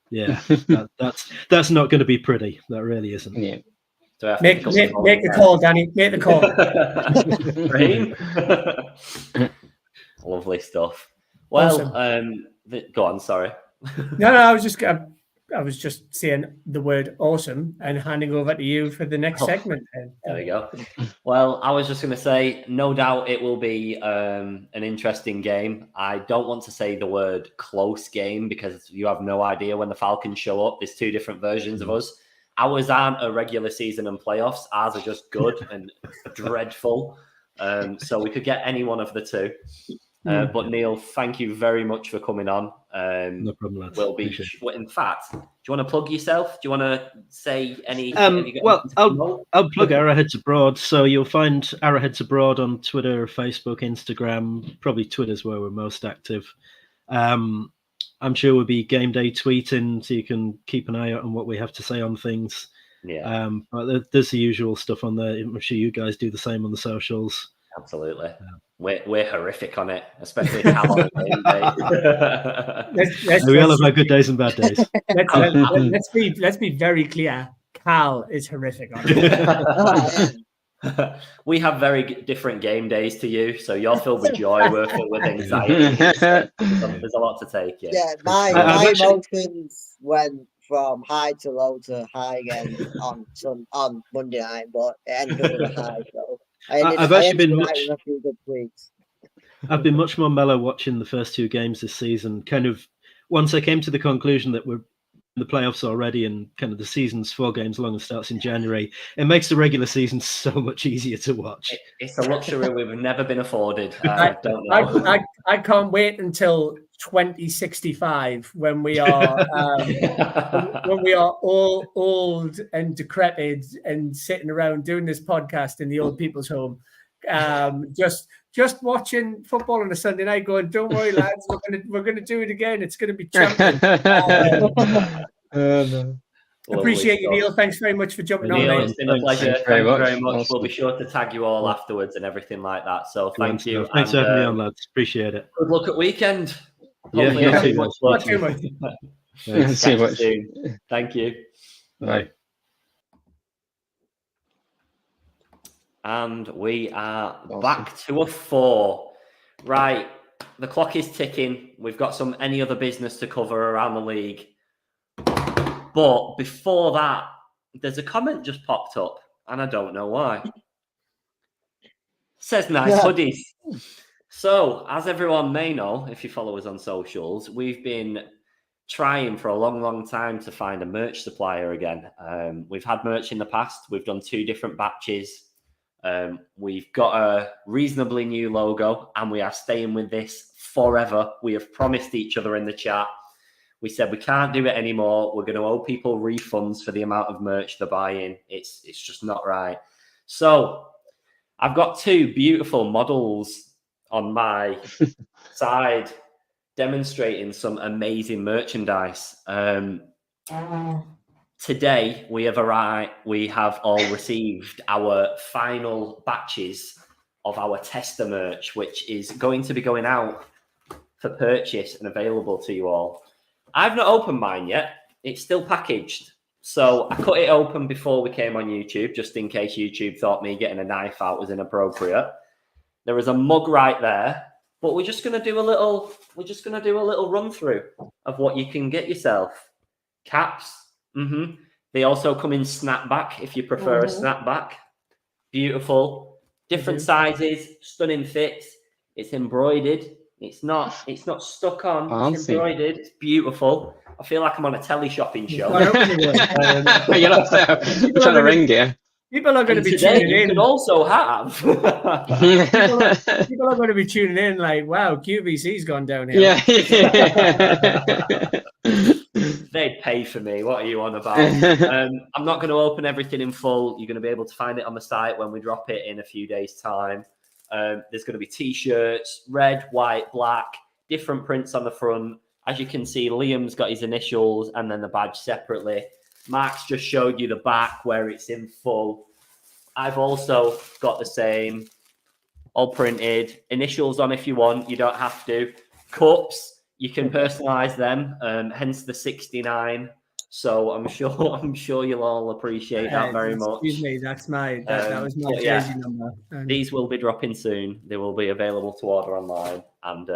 that's not going to be pretty. That really isn't. Yeah. So make the call, Danny. Make the call. Lovely stuff. Well, awesome. Go on. Sorry. No, I was just saying the word awesome and handing over to you for the next segment. There we go. Well, I was just going to say, no doubt it will be an interesting game. I don't want to say the word close game because you have no idea when the Falcons show up. There's two different versions of us. Ours aren't a regular season and playoffs. Ours are just good and dreadful. So we could get any one of the two. But Neil, thank you very much for coming on. No problem, lads. In fact, do you want to plug yourself? Do you want to say any? Well, I'll plug Arrowheads Abroad. So you'll find Arrowheads Abroad on Twitter, Facebook, Instagram. Probably Twitter's where we're most active. I'm sure we'll be game day tweeting, so you can keep an eye out on what we have to say on things. Yeah. But there's the usual stuff on there. I'm sure you guys do the same on the socials. Absolutely. We're horrific on it, especially Cal on game day. We all have our good days and bad days. Let's be very clear. Cal is horrific on it. We have very different game days to you, so you're filled with joy, we're filled with anxiety. There's a lot to take. Yeah, my emotions went from high to low to high again on Monday night, but it ended up with a high. So I've been much more mellow watching the first two games this season. Kind of once I came to the conclusion that we're in the playoffs already and kind of the season's 4 games long and starts in January, it makes the regular season so much easier to watch. It's a luxury we've never been afforded. I don't know. I can't wait until 2065 when we are all old and decrepit and sitting around doing this podcast in the old people's home, just watching football on a Sunday night, going, "Don't worry, lads, we're gonna do it again. It's gonna be champion." Appreciate you, Neil. Thanks very much for jumping on. Neil, it's been a pleasure. Thank you very much. Awesome. We'll be sure to tag you all afterwards and everything like that. So thank you. Thanks for having me on, lads. Appreciate it. Good luck at weekend. Hopefully not too much. Too much. Thank you. Bye. And we are back to a 4. Right. The clock is ticking. We've got any other business to cover around the league. But before that, there's a comment just popped up, and I don't know why. Says nice hoodies. So, as everyone may know, if you follow us on socials, we've been trying for a long, long time to find a merch supplier again. We've had merch in the past. We've done 2 different batches. We've got a reasonably new logo, and we are staying with this forever. We have promised each other in the chat. We said we can't do it anymore. We're going to owe people refunds for the amount of merch they're buying. It's just not right. So I've got 2 beautiful models on my side demonstrating some amazing merchandise. Today we have all received our final batches of our tester merch, which is going to be going out for purchase and available to you all. I've not opened mine yet. It's still packaged. So I cut it open before we came on YouTube, just in case YouTube thought me getting a knife out was inappropriate. There is a mug right there, but we're just going to do a little run through of what you can get yourself. Caps. They also come in snapback if you prefer a snapback. Beautiful. Different sizes, stunning fits. It's embroidered. It's not stuck on. Fancy. It's embroidered. It's beautiful. I feel like I'm on a telly shopping show. You're not trying to ring you. People are going to be today tuning you in. could also have. People are going to be tuning in like, wow, QVC's gone down here. Yeah. They'd pay for me. What are you on about? I'm not going to open everything in full. You're going to be able to find it on the site when we drop it in a few days' time. There's going to be T-shirts, red, white, black, different prints on the front. As you can see, Liam's got his initials and then the badge separately. Mark's just showed you the back where it's in full. I've also got the same, all printed. Initials on if you want. You don't have to. Cups, you can personalize them, hence the 69. So I'm sure you'll all appreciate that very much. Excuse me, that was my jersey number. These will be dropping soon. They will be available to order online, and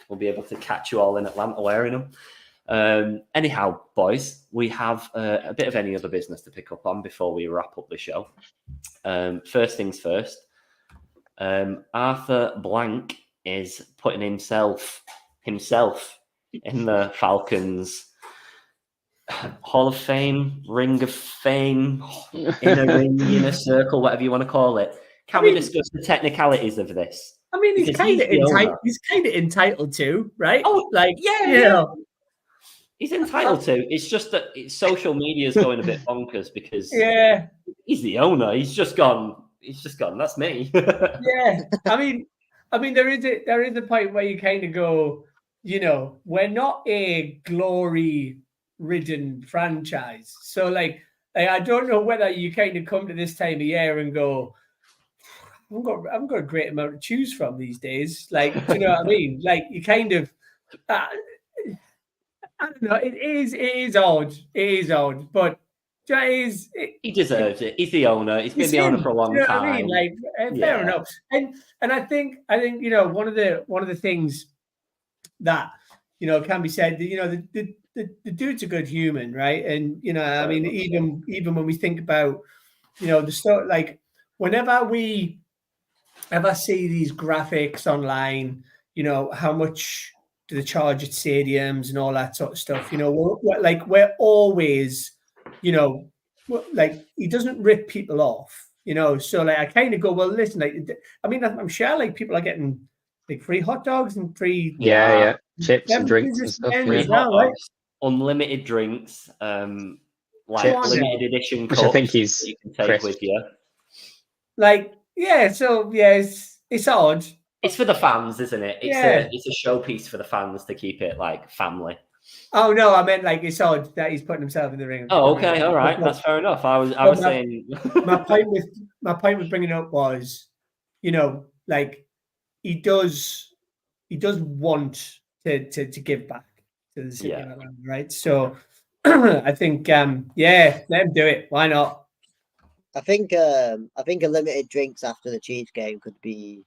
we'll be able to catch you all in Atlanta wearing them. Anyhow, boys, we have a bit of any other business to pick up on before we wrap up the show. First things first, Arthur Blank is putting himself in the Falcons Hall of Fame, Ring of Fame, inner ring, inner circle, whatever you want to call it. Can we discuss the technicalities of this? I mean, he's kind of entitled to, right? Oh, like he's entitled to. It's just that social media is going a bit bonkers because he's the owner. He's just gone. That's me. Yeah, I mean, there is a point where you kind of go, we're not a glory-ridden franchise, so like I don't know whether you kind of come to this time of year and go, I've got a great amount to choose from these days. Like, do you know what I mean? Like, you kind of, I don't know. It is odd. But he deserves it. He's the owner. He's been the owner for a long time. What I mean? Like, fair enough. And I think one of the things that can be said. The dude's a good human, right? And I mean, even when we think about the stuff, like whenever we ever see these graphics online, how much do they charge at stadiums and all that sort of stuff? We're always, like he doesn't rip people off, So like I kind of go, well, listen, like I mean, I'm sure like people are getting like free hot dogs and free chips and drinks and stuff. Right? Unlimited drinks, limited edition cups, which I think you can take with you. Like. Yeah, so it's odd. It's for the fans, isn't it? It's a showpiece for the fans to keep it like family. Oh no, I meant like it's odd that he's putting himself in the ring. Oh, okay, all right, that's fair enough. I was saying my point with bringing it up was, like he does want to give back to the city, right? So I think let him do it. Why not? I think a limited drinks after the Cheifs game could be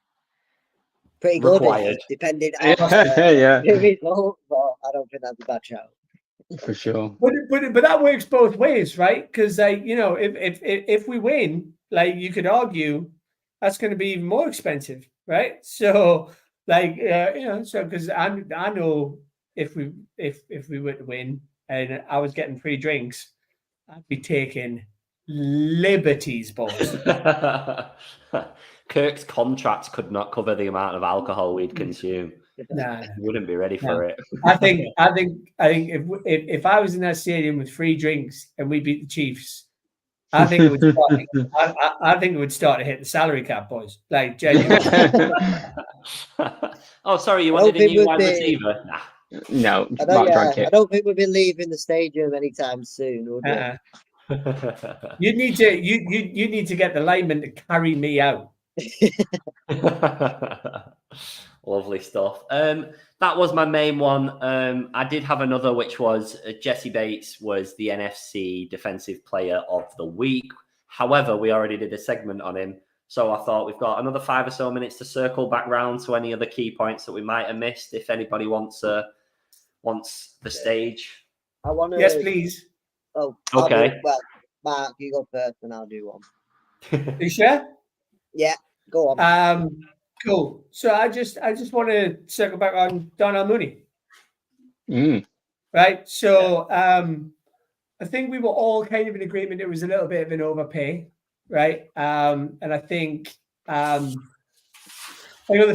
pretty good, depending on the result. But I don't think that's a bad shout. For sure. But that works both ways, right? Because if we win, like you could argue that's going to be even more expensive, right? So so because I know if we were to win and I was getting free drinks, I'd be taking liberties, boys. Kirk's contract could not cover the amount of alcohol we'd consume. Nah, wouldn't be ready for it. I think if I was in that stadium with free drinks and we beat the Cheifs, I think it would start. I think it would start to hit the salary cap, boys. Like genuinely. Oh, sorry, you wanted a new wide receiver? Nah. No, I don't think we'll be leaving the stadium anytime soon, would we? You need to get the lineman to carry me out. Lovely stuff. That was my main one. I did have another, which was Jesse Bates was the NFC Defensive Player of the Week. However, we already did a segment on him, So I thought we've got another 5 or so minutes to circle back round to any other key points that we might have missed. If anybody wants the stage. I want to. Yes, please. Oh, okay. Well, Mark, you go first, and I'll do one. Are you sure? Yeah, go on. Cool. So I just want to circle back on Darnell Mooney. Right. So I think we were all kind of in agreement it was a little bit of an overpay, right? And I think the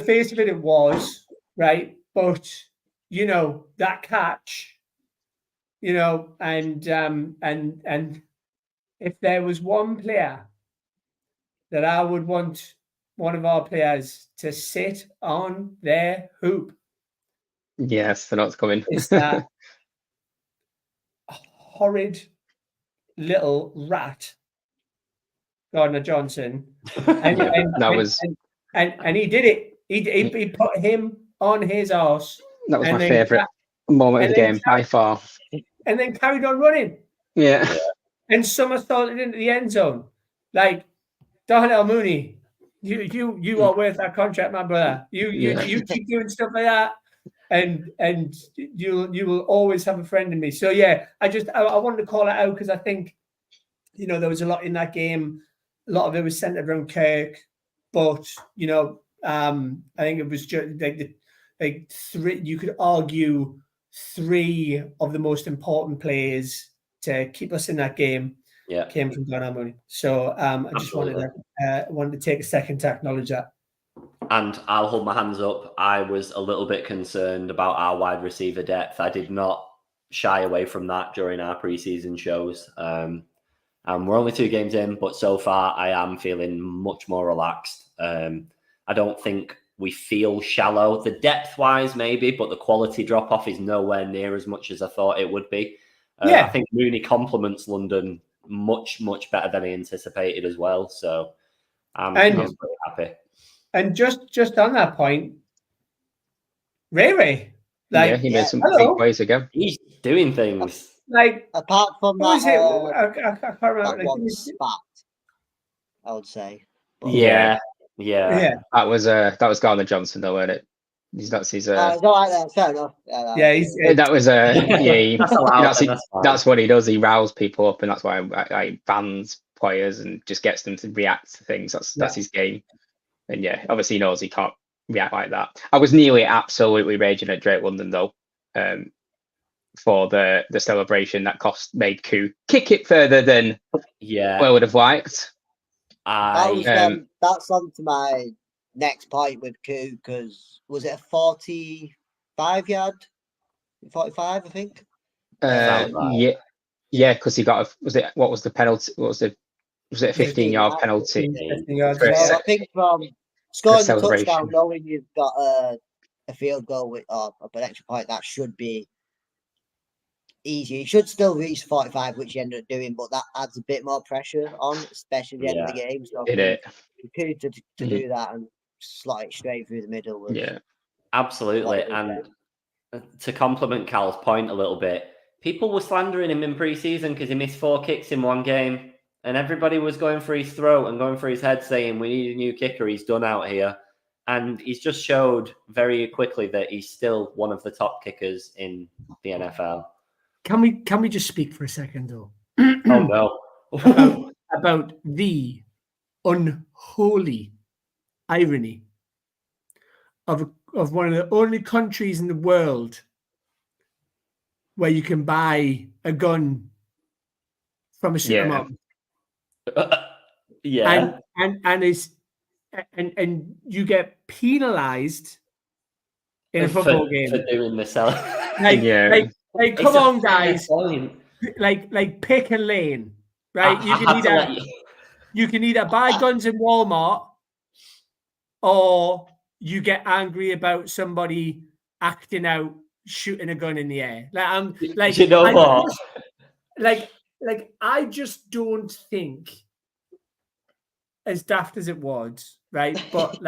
face of it was, right? But that catch, and if there was one player that I would want one of our players to sit on their hoop. Yes, they're not coming. Is that horrid little rat, Gardner Johnson? And he did it. He put him on his arse. That was my favourite moment of the game by far. And then carried on running. Yeah. And somersaulted into the end zone. Like, Darnell Mooney, you are worth that contract, my brother. You keep doing stuff like that, and you will always have a friend in me. So yeah, I wanted to call it out because I think there was a lot in that game. A lot of it was centered around Kirk, but I think it was just like three. You could argue 3 of the most important plays to keep us in that game. Yeah, came from Darnell Mooney. So I just wanted to take a second to acknowledge that. And I'll hold my hands up. I was a little bit concerned about our wide receiver depth. I did not shy away from that during our preseason shows. And we're only 2 games in, but so far I am feeling much more relaxed. I don't think we feel shallow. The depth-wise, maybe, but the quality drop-off is nowhere near as much as I thought it would be. I think Mooney complements London much better than I anticipated as well. So I'm pretty happy. And just on that point, Ray, like he made some big plays again. He's doing things. Like apart from that, I can't remember. That one spat, I would say. But yeah. That was Gardner Johnson though, wasn't it? He's not. He's it's not like that. Fair enough. That was that's what he does. He riles people up, and that's why I bans players and just gets them to react to things. That's his game. And obviously he knows he can't react like that. I was nearly absolutely raging at Drake London though, for the celebration that made Koo kick it further than I would have liked. That's on to my next point with Koo, because was it a 45 I think? Because he got what was the penalty? Was it a 15-yard penalty? 15 yards. I think from scoring the touchdown, knowing you've got a field goal with or an extra point, that should be easy. You should still reach 45, which you ended up doing, but that adds a bit more pressure on, especially at the end of the game. So to do that and slot it straight through the middle. Absolutely. And to compliment Cal's point a little bit, people were slandering him in pre-season because he missed 4 kicks in one game, and everybody was going for his throat and going for his head saying, we need a new kicker, he's done out here. And he's just showed very quickly that he's still one of the top kickers in the NFL. Can we just speak for a second though? Oh no. about the unholy irony of one of the only countries in the world where you can buy a gun from a supermarket. And you get penalized in a football game for doing this. Like, come on, guys! Like, pick a lane, right? You can either buy guns in Walmart, or you get angry about somebody acting out, shooting a gun in the air. I just don't think, as daft as it was, right? But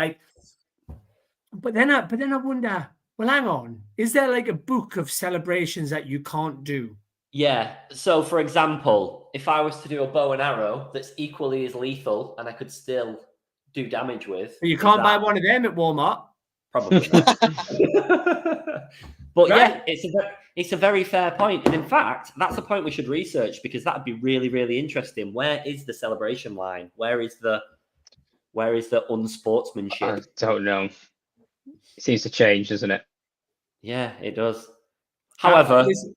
then I wonder. Well, hang on. Is there like a book of celebrations that you can't do? Yeah. So, for example, if I was to do a bow and arrow that's equally as lethal and I could still do damage with. But you can't buy one of them at Walmart. Probably not. But Right. yeah, it's a very fair point. And in fact, that's a point we should research because that'd be really, really interesting. Where is the celebration line? Where is the unsportsmanship? I don't know. It seems to change, doesn't it? Yeah, it does. However, Listen,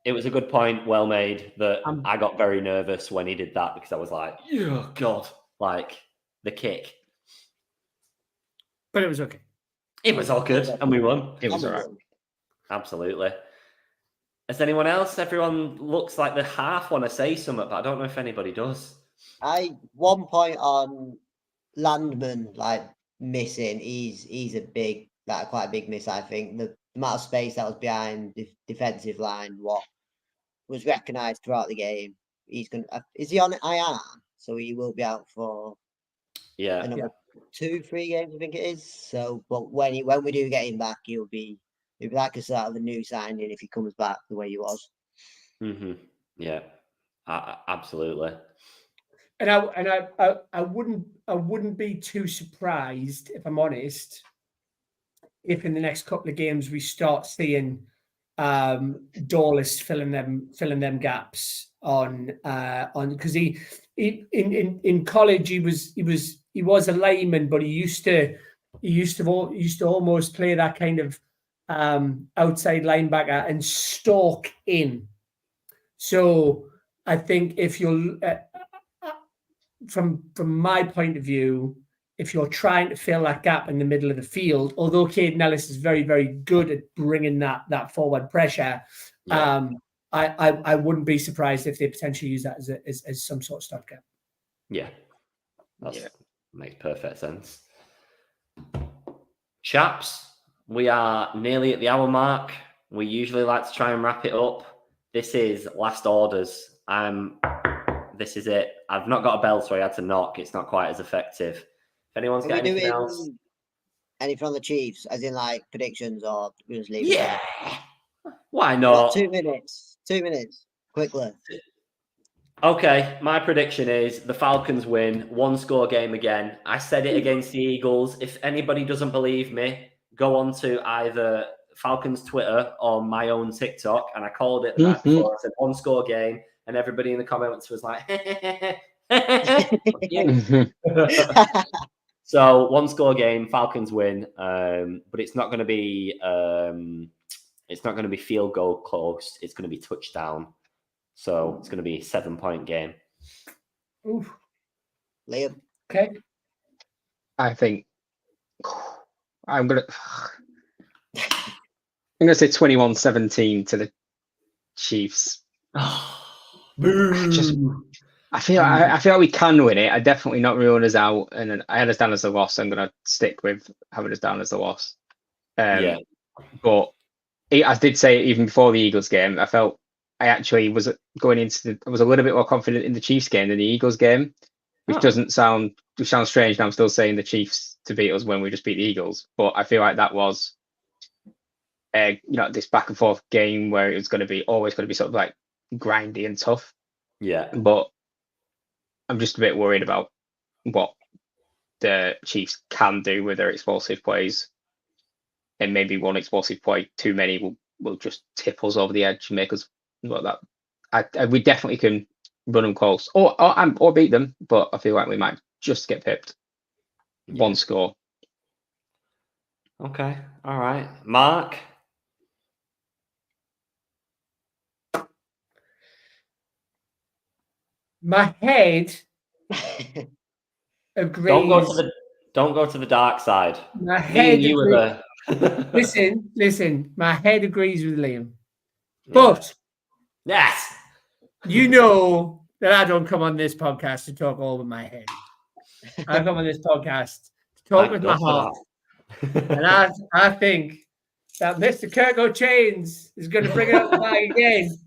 it was a good point, well made, that I got very nervous when he did that because I was like, oh, God, like the kick. but it was okay. It was all good, and we won. It was all right. Absolutely. Has anyone else? Everyone looks like the half want to say something, but I don't know if anybody does. One point on Landman, like missing. He's a big, like quite a big miss. I think the amount of space that was behind the defensive line, what was recognised throughout the game. He's gonna. Is he on IR? So he will be out for another 2-3 games, I think it is. So, but when we do get him back, he'll be like a sort of a new signing if he comes back the way he was. Mm-hmm. Yeah, absolutely. And I wouldn't be too surprised, if I'm honest, if in the next couple of games we start seeing Dawless filling them gaps on because he in college he was a lineman, but he used to almost play that kind of outside linebacker and stalk in. So I think if you're from my point of view, if you're trying to fill that gap in the middle of the field, although Caden Ellis is very, very good at bringing that forward pressure, I wouldn't be surprised if they potentially use that as some sort of stopgap. Yeah, that makes perfect sense. Chaps, we are nearly at the hour mark. We usually like to try and wrap it up. This is last orders. This is it. I've not got a bell, so I had to knock. It's not quite as effective. If anyone's got anything else, anything on the Chiefs, as in like predictions, or we just leave it? Why not? 2 minutes. 2 minutes, quickly. Okay, my prediction is the Falcons win, 1-score game again. I said it against the Eagles. If anybody doesn't believe me, go on to either Falcons Twitter or my own TikTok, and I called it the night before. I said 1-score game, and everybody in the comments was like, So 1-score game, Falcons win, but it's not going to be field goal close. It's going to be touchdown. So it's going to be a 7-point game. Oof. Liam. Okay. I think I'm going to say 21-17 to the Chiefs. I feel like we can win it. I definitely not ruling us out, and I had us down as a loss. I'm going to stick with having us down as a loss. But I did say even before the Eagles game, I felt I actually was going into I was a little bit more confident in the Chiefs game than the Eagles game, which sounds strange. And I'm still saying the Chiefs to beat us when we just beat the Eagles, but I feel like that was this back and forth game where it was always going to be sort of like grindy and tough. Yeah, but I'm just a bit worried about what the Chiefs can do with their explosive plays, and maybe one explosive play too many will just tip us over the edge and make us like that. We definitely can run them close or beat them, but I feel like we might just get pipped. 1 score. Okay, all right, Mark. My head agrees. Don't go to the dark side. My head you were there. Listen. My head agrees with Liam, but yes, you know that I don't come on this podcast to talk all with my head. I come on this podcast to talk with my heart, and I think that Mr. Kirko Chains is going to bring it up the bag again,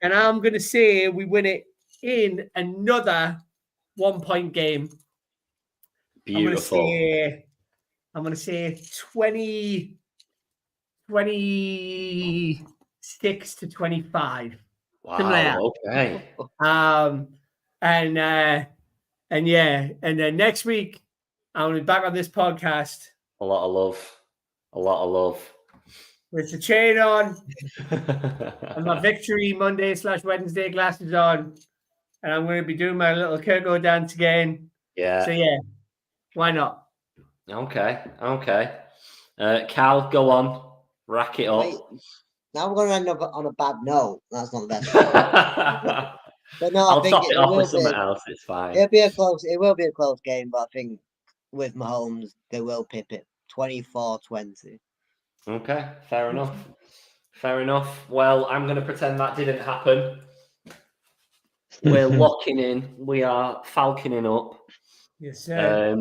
and I'm going to say we win it in another 1-point game. Beautiful. I'm going to say 26-25. Wow. Okay. And then next week I'm going to be back on this podcast. A lot of love. A lot of love. With the chain on and my victory Monday/Wednesday glasses on. And I'm going to be doing my little Kirko dance again. Yeah. So, yeah, why not? Okay. Cal, go on. Rack it up. Wait, now we're going to end up on a bad note. That's not the best. But no, I'll I think top it off will with something else. It's fine. It will be a close game, but I think with Mahomes, they will pip it 24-20. Okay, fair enough. Well, I'm going to pretend that didn't happen. We're locking in. We are falconing up. Yes, sir.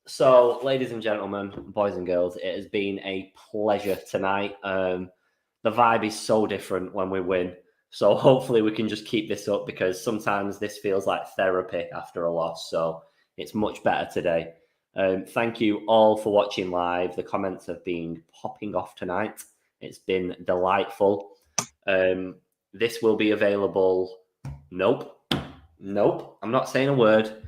So, ladies and gentlemen, boys and girls, it has been a pleasure tonight. The vibe is so different when we win. So hopefully we can just keep this up, because sometimes this feels like therapy after a loss. So it's much better today. Thank you all for watching live. The comments have been popping off tonight. It's been delightful. This will be available. Nope. I'm not saying a word.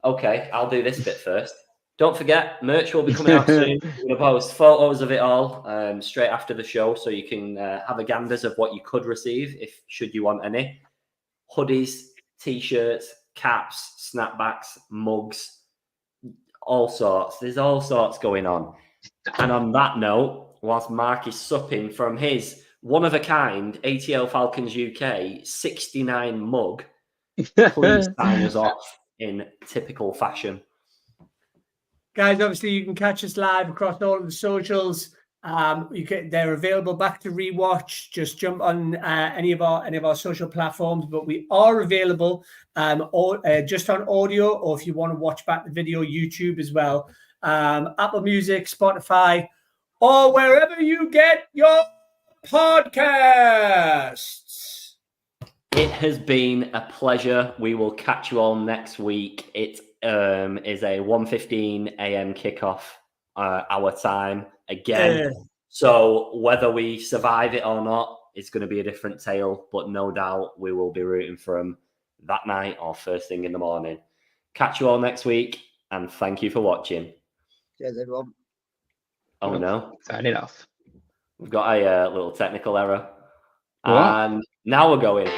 Okay, I'll do this bit first. Don't forget, merch will be coming out soon. We're going to post photos of it all straight after the show, so you can have a ganders of what you could receive should you want any. Hoodies, t-shirts, caps, snapbacks, mugs, all sorts. There's all sorts going on. And on that note, whilst Mark is supping from his one-of-a-kind ATL Falcons UK 69 mug, please sign us off in typical fashion. Guys, obviously you can catch us live across all of the socials. They're available back to rewatch. Just jump on any of our social platforms. But we are available just on audio, or if you want to watch back the video, YouTube as well. Apple Music, Spotify, or wherever you get your podcasts. It has been a pleasure. We will catch you all next week. It is a 1:15 a.m. kickoff our time again. So whether we survive it or not, it's going to be a different tale. But no doubt we will be rooting for them that night or first thing in the morning. Catch you all next week, and thank you for watching. Cheers, everyone. Oh no. Sign it off. We've got a little technical error. What? And now we're going.